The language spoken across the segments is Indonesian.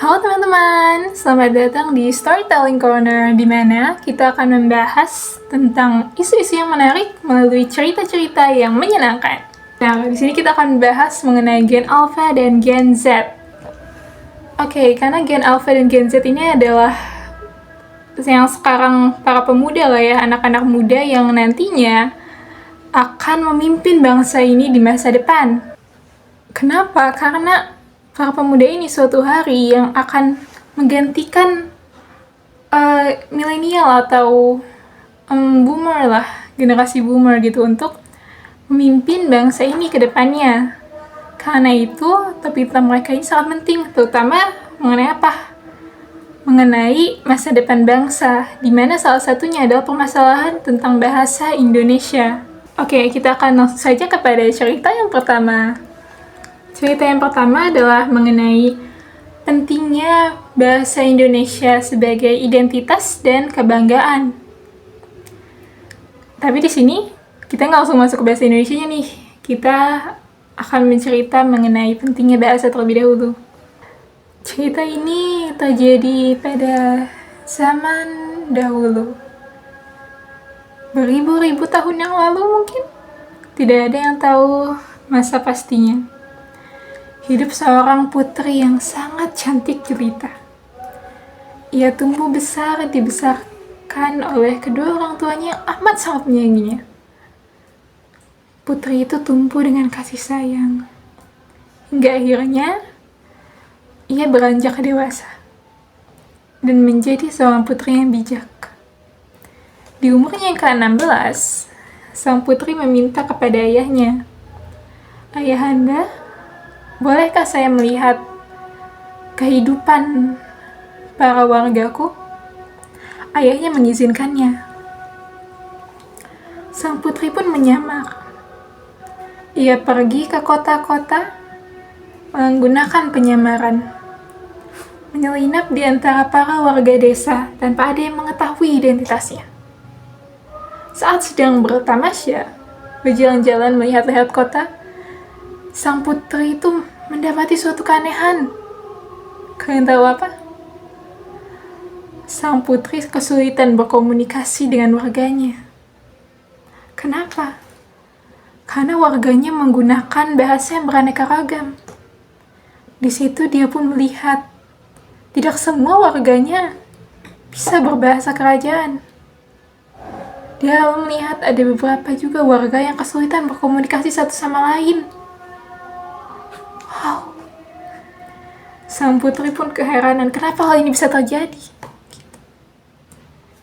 Halo teman-teman, selamat datang di Storytelling Corner, di mana kita akan membahas tentang isu-isu yang menarik melalui cerita-cerita yang menyenangkan. Nah, di sini kita akan membahas mengenai Gen Alpha dan Gen Z. Oke, karena Gen Alpha dan Gen Z ini adalah yang sekarang para pemuda lah ya, anak-anak muda yang nantinya akan memimpin bangsa ini di masa depan. Kenapa? Karena para pemuda ini suatu hari yang akan menggantikan milenial atau boomer lah, generasi boomer gitu, untuk memimpin bangsa ini ke depannya. Karena itu, topik mereka ini sangat penting, terutama mengenai apa? Mengenai masa depan bangsa, di mana salah satunya adalah permasalahan tentang bahasa Indonesia. Oke, kita akan langsung saja kepada cerita yang pertama. Cerita yang pertama adalah mengenai pentingnya bahasa Indonesia sebagai identitas dan kebanggaan. Tapi di sini kita nggak langsung masuk ke bahasa Indonesianya nih. Kita akan mencerita mengenai pentingnya bahasa terlebih dahulu. Cerita ini terjadi pada zaman dahulu. Beribu-ribu tahun yang lalu mungkin. Tidak ada yang tahu masa pastinya. Hidup seorang putri yang sangat cantik jelita. Ia tumbuh besar dibesarkan oleh kedua orang tuanya yang amat sangat menyayanginya. Putri itu tumbuh dengan kasih sayang. Hingga akhirnya, ia beranjak dewasa. Dan menjadi seorang putri yang bijak. Di umurnya yang ke-16, sang putri meminta kepada ayahnya, "Ayahanda, bolehkah saya melihat kehidupan para wargaku?" Ayahnya mengizinkannya. Sang putri pun menyamar. Ia pergi ke kota-kota menggunakan penyamaran, menyelinap di antara para warga desa tanpa ada yang mengetahui identitasnya. Saat sedang bertamasya, berjalan-jalan melihat-lihat kota, sang putri itu mendapati suatu keanehan. Kalian tahu apa? Sang putri kesulitan berkomunikasi dengan warganya. Kenapa? Karena warganya menggunakan bahasa yang beraneka ragam. Di situ dia pun melihat tidak semua warganya bisa berbahasa kerajaan. Dia lalu melihat ada beberapa juga warga yang kesulitan berkomunikasi satu sama lain. Wow. Sang putri pun keheranan, kenapa hal ini bisa terjadi?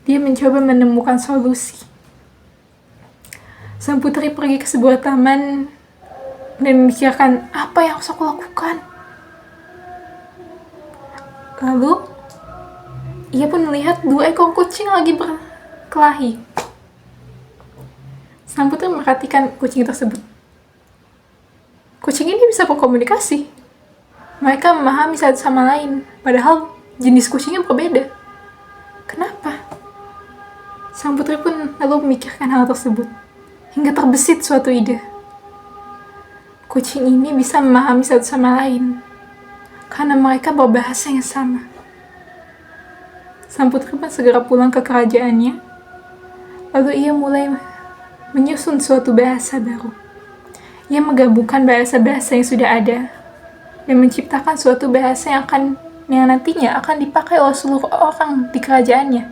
Dia mencoba menemukan solusi. Sang putri pergi ke sebuah taman dan memikirkan, apa yang harus aku lakukan? Lalu, ia pun melihat 2 ekor kucing lagi berkelahi. Sang putri memperhatikan kucing tersebut. Kucing ini bisa berkomunikasi. Mereka memahami satu sama lain, padahal jenis kucingnya berbeda. Kenapa? Sang putri pun lalu memikirkan hal tersebut, hingga terbesit suatu ide. Kucing ini bisa memahami satu sama lain, karena mereka berbahasa yang sama. Sang putri pun segera pulang ke kerajaannya, lalu ia mulai menyusun suatu bahasa baru. Ia menggabungkan bahasa-bahasa yang sudah ada dan menciptakan suatu bahasa yang nantinya akan dipakai oleh seluruh orang di kerajaannya.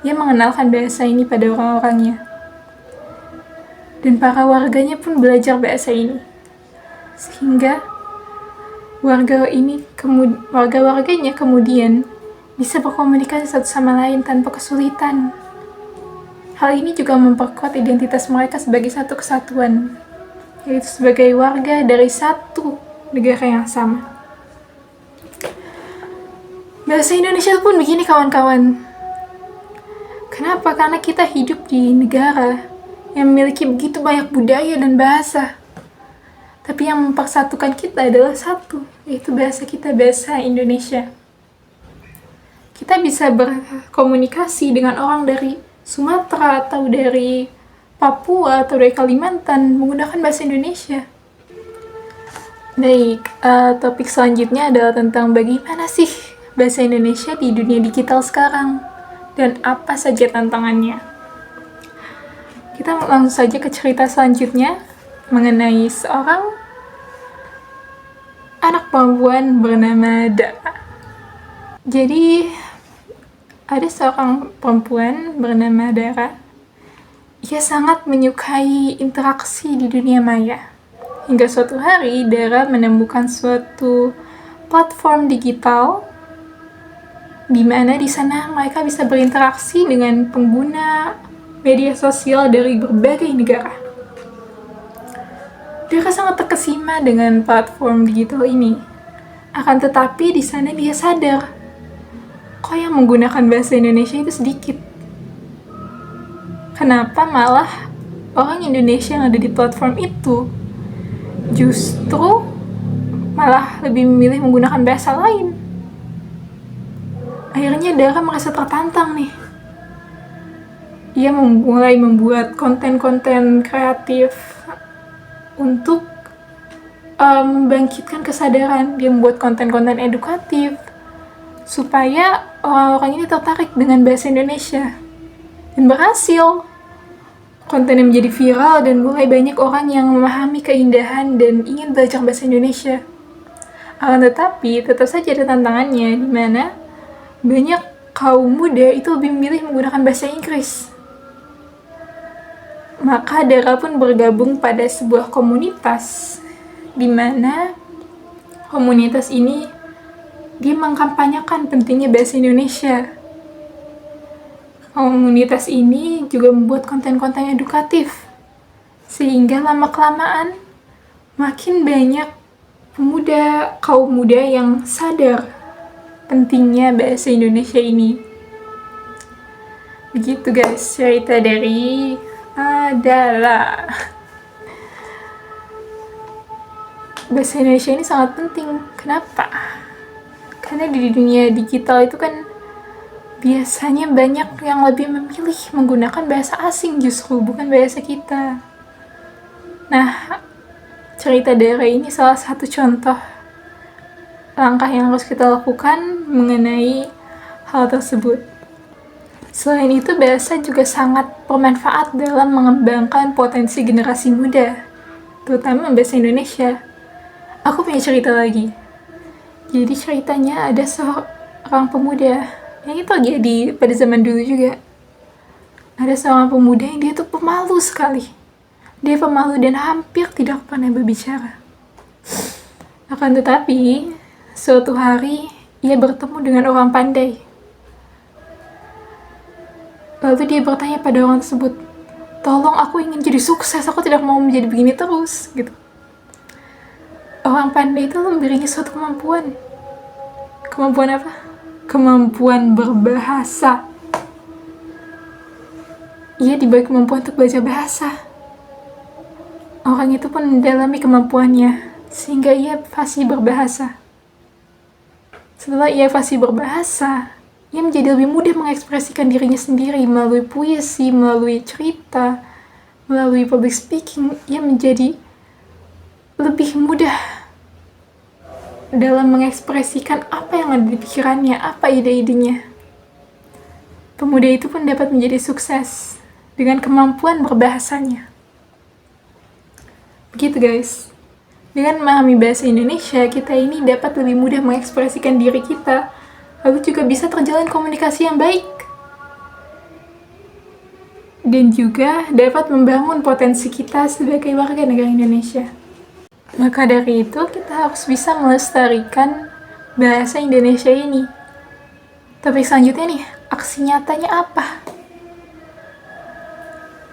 Ia mengenalkan bahasa ini pada orang-orangnya. Dan para warganya pun belajar bahasa ini. Sehingga warga-warganya kemudian bisa berkomunikasi satu sama lain tanpa kesulitan. Hal ini juga memperkuat identitas mereka sebagai satu kesatuan, yaitu sebagai warga dari satu negara yang sama. Bahasa Indonesia pun begini kawan-kawan. Kenapa? Karena kita hidup di negara yang memiliki begitu banyak budaya dan bahasa. Tapi yang mempersatukan kita adalah satu, yaitu bahasa kita, bahasa Indonesia. Kita bisa berkomunikasi dengan orang dari Sumatera atau dari Papua atau dari Kalimantan menggunakan bahasa Indonesia. Baik, topik selanjutnya adalah tentang bagaimana sih bahasa Indonesia di dunia digital sekarang dan apa saja tantangannya. Kita langsung saja ke cerita selanjutnya mengenai seorang anak perempuan bernama Dara. Jadi, ada seorang perempuan bernama Dara. Ia sangat menyukai interaksi di dunia maya. Hingga suatu hari, Dara menemukan suatu platform digital di mana di sana mereka bisa berinteraksi dengan pengguna media sosial dari berbagai negara. Dara sangat terkesima dengan platform digital ini. Akan tetapi di sana dia sadar, kok yang menggunakan bahasa Indonesia itu sedikit. Kenapa malah orang Indonesia yang ada di platform itu justru malah lebih memilih menggunakan bahasa lain? Akhirnya Dara merasa tertantang nih. Ia mulai membuat konten-konten kreatif untuk membangkitkan kesadaran. Dia membuat konten-konten edukatif supaya orang-orang ini tertarik dengan bahasa Indonesia. Dan berhasil. Kontennya menjadi viral dan mulai banyak orang yang memahami keindahan dan ingin belajar bahasa Indonesia. Akan tetapi, tetap saja ada tantangannya, di mana banyak kaum muda itu lebih memilih menggunakan bahasa Inggris. Maka Dara pun bergabung pada sebuah komunitas, di mana komunitas ini dia mengkampanyekan pentingnya bahasa Indonesia. Komunitas ini juga membuat konten-konten edukatif, sehingga lama-kelamaan makin banyak kaum muda yang sadar pentingnya bahasa Indonesia ini. Begitu guys, cerita dari Dara. Bahasa Indonesia ini sangat penting. Kenapa? Karena di dunia digital itu kan biasanya banyak yang lebih memilih menggunakan bahasa asing justru, bukan bahasa kita. Nah, cerita Dara ini salah satu contoh langkah yang harus kita lakukan mengenai hal tersebut. Selain itu, bahasa juga sangat bermanfaat dalam mengembangkan potensi generasi muda, terutama bahasa Indonesia. Aku punya cerita lagi. Jadi ceritanya ada seorang pemuda yang itu terjadi pada zaman dulu juga. Ada seorang pemuda yang dia tuh pemalu sekali. Dia pemalu dan hampir tidak pernah berbicara. Akan tetapi, suatu hari ia bertemu dengan orang pandai. Lalu dia bertanya pada orang tersebut, "Tolong, aku ingin jadi sukses, aku tidak mau menjadi begini terus," gitu. Orang pandai itu memberinya suatu kemampuan. Kemampuan apa? Kemampuan berbahasa. Ia diberi kemampuan untuk belajar bahasa. Orang itu pun mendalami kemampuannya, sehingga ia fasih berbahasa. Setelah ia fasih berbahasa, ia menjadi lebih mudah mengekspresikan dirinya sendiri melalui puisi, melalui cerita, melalui public speaking. Ia menjadi lebih mudah dalam mengekspresikan apa yang ada di pikirannya, apa ide-idenya. Pemuda itu pun dapat menjadi sukses dengan kemampuan berbahasanya. Begitu guys. Dengan memahami bahasa Indonesia, kita ini dapat lebih mudah mengekspresikan diri kita, lalu juga bisa terjalin komunikasi yang baik. Dan juga dapat membangun potensi kita sebagai warga negara Indonesia. Maka dari itu, kita harus bisa melestarikan bahasa Indonesia ini. Topik selanjutnya nih, aksi nyatanya apa?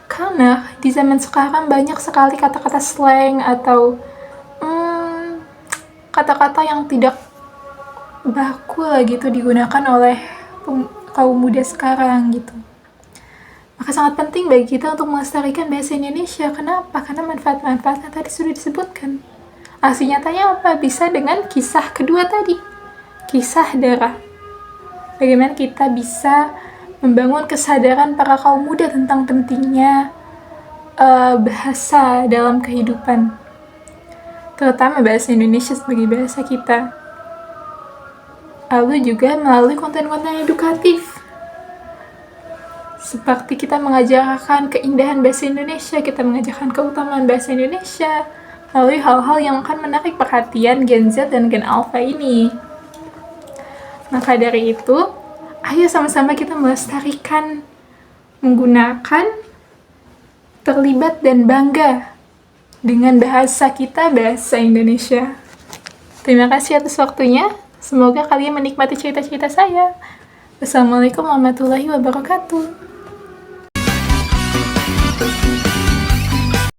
Karena di zaman sekarang banyak sekali kata-kata slang atau kata-kata yang tidak baku lah gitu digunakan oleh kaum muda sekarang gitu. Maka sangat penting bagi kita untuk melestarikan bahasa Indonesia. Kenapa? Karena manfaat-manfaatnya tadi sudah disebutkan. Aksi nyatanya apa? Bisa dengan kisah kedua tadi. Kisah Dara. Bagaimana kita bisa membangun kesadaran para kaum muda tentang pentingnya bahasa dalam kehidupan. Terutama bahasa Indonesia sebagai bahasa kita. lalu juga melalui konten-konten edukatif. Seperti kita mengajarkan keindahan bahasa Indonesia, kita mengajarkan keutamaan bahasa Indonesia, melalui hal-hal yang akan menarik perhatian Gen Z dan Gen Alpha ini. Maka dari itu, ayo sama-sama kita melestarikan, menggunakan, terlibat dan bangga dengan bahasa kita, bahasa Indonesia. Terima kasih atas waktunya. Semoga kalian menikmati cerita-cerita saya. Wassalamualaikum warahmatullahi wabarakatuh.